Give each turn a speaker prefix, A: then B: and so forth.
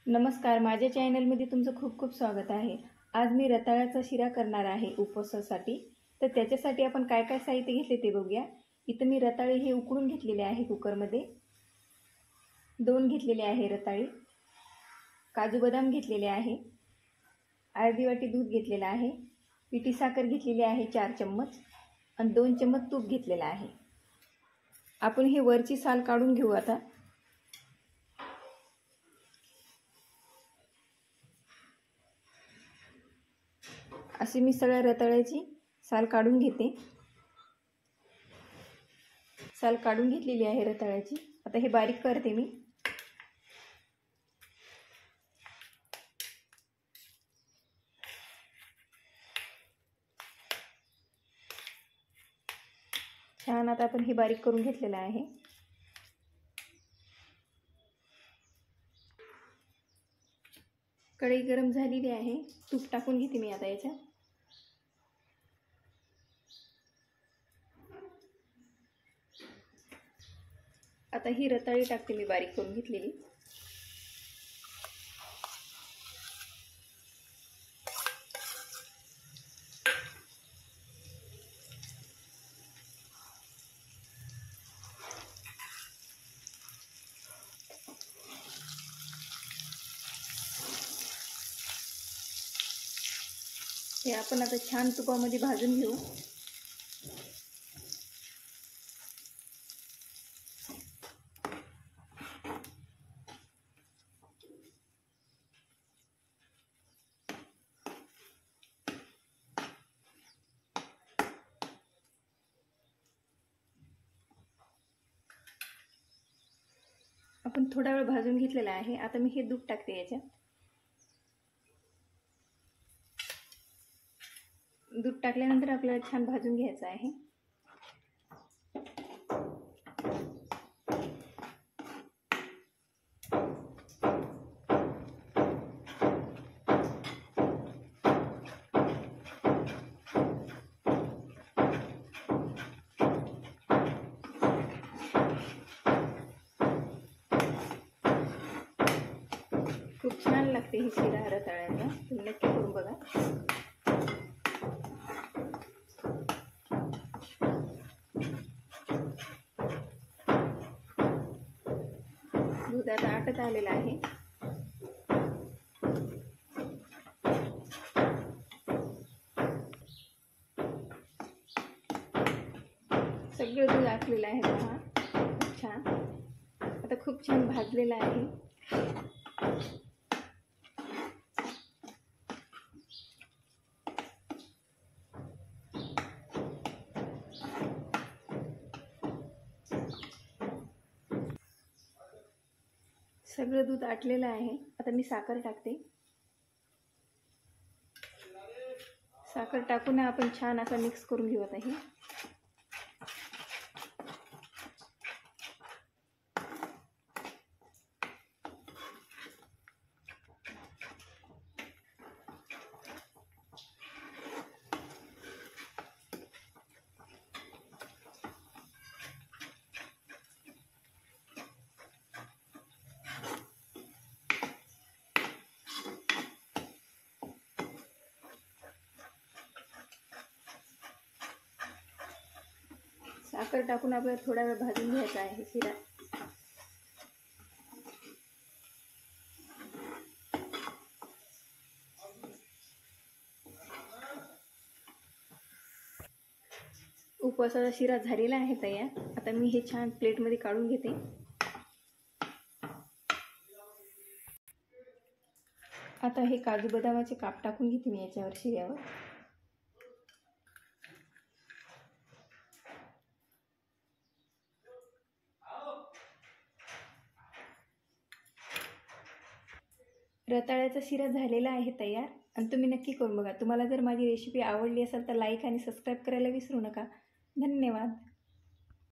A: नमस्कार, माझ्या चॅनलमध्ये तुमचं खूप खूप स्वागत आहे। आज मी रताळ्याचा शिरा करणार आहे उपवासासाठी। तर त्याच्यासाठी आपण काय काय साहित्य घेतले ते बघूया। इथं मी रताळे हे उकडून घेतलेले आहे कुकरमध्ये। 2 घेतलेले आहे रताळे। काजू बदाम घेतलेले आहे। अर्धी वाटी दूध घेतलेलं आहे। पिठी साखर घेतलेली आहे 4 चम्मच आणि 2 चम्मच तूप घेतलेलं आहे। आपण हे वरची साल काढून घेऊ आता। अशी मी सगळ्या रताळ्याची साल काढून घेते। साल काढून घेतलेली आहे रताळ्याची। आता हे बारीक करते मी। छान आता आपण हे बारीक करून घेतलेलं आहे। कढई गरम झालेली आहे। तूप टाकून घेते मी आता याच्यात। आता ही रताळी टाकते मी बारीक करून घेतलेली। हे आपण आता छान तुपामध्ये भाजून घेऊ। आपण थोडा वेळ भाजून घेतलेला आहे। आता मी हे दूध टाकते याच्यात। दूध टाकल्यानंतर आपल्याला छान भाजून घ्यायचं आहे। खूप छान लागते ही शिरा रताळ्याचा। तुम्ही नक्की करून बघा। दूध आता आटत आलेलं आहे। सगळं दूध आटलेलं आहे पहा। खूप छान आता खूप छान भाजलेलं आहे। सगळं दूध आटलेलं आहे। आता मी साखर टाकते। साखर टाकून आपण छान असा मिक्स करून घेऊ आता हे। साखर टाकून आपल्याला थोडा वेळ भाजून घ्यायचा आहे शिरा। उपवासाचा शिरा झालेला आहे तयार। आता मी हे छान प्लेटमध्ये काढून घेते। आता हे काजू बदामाचे काप टाकून घेते मी याच्यावर शिऱ्यावर। रताळ्याचा शिरा झालेला आहे तयार आणि तुम्ही नक्की करून बघा। तुम्हाला जर माझी रेसिपी आवडली असेल तर लाईक आणि सबस्क्राईब करायला विसरू नका। धन्यवाद।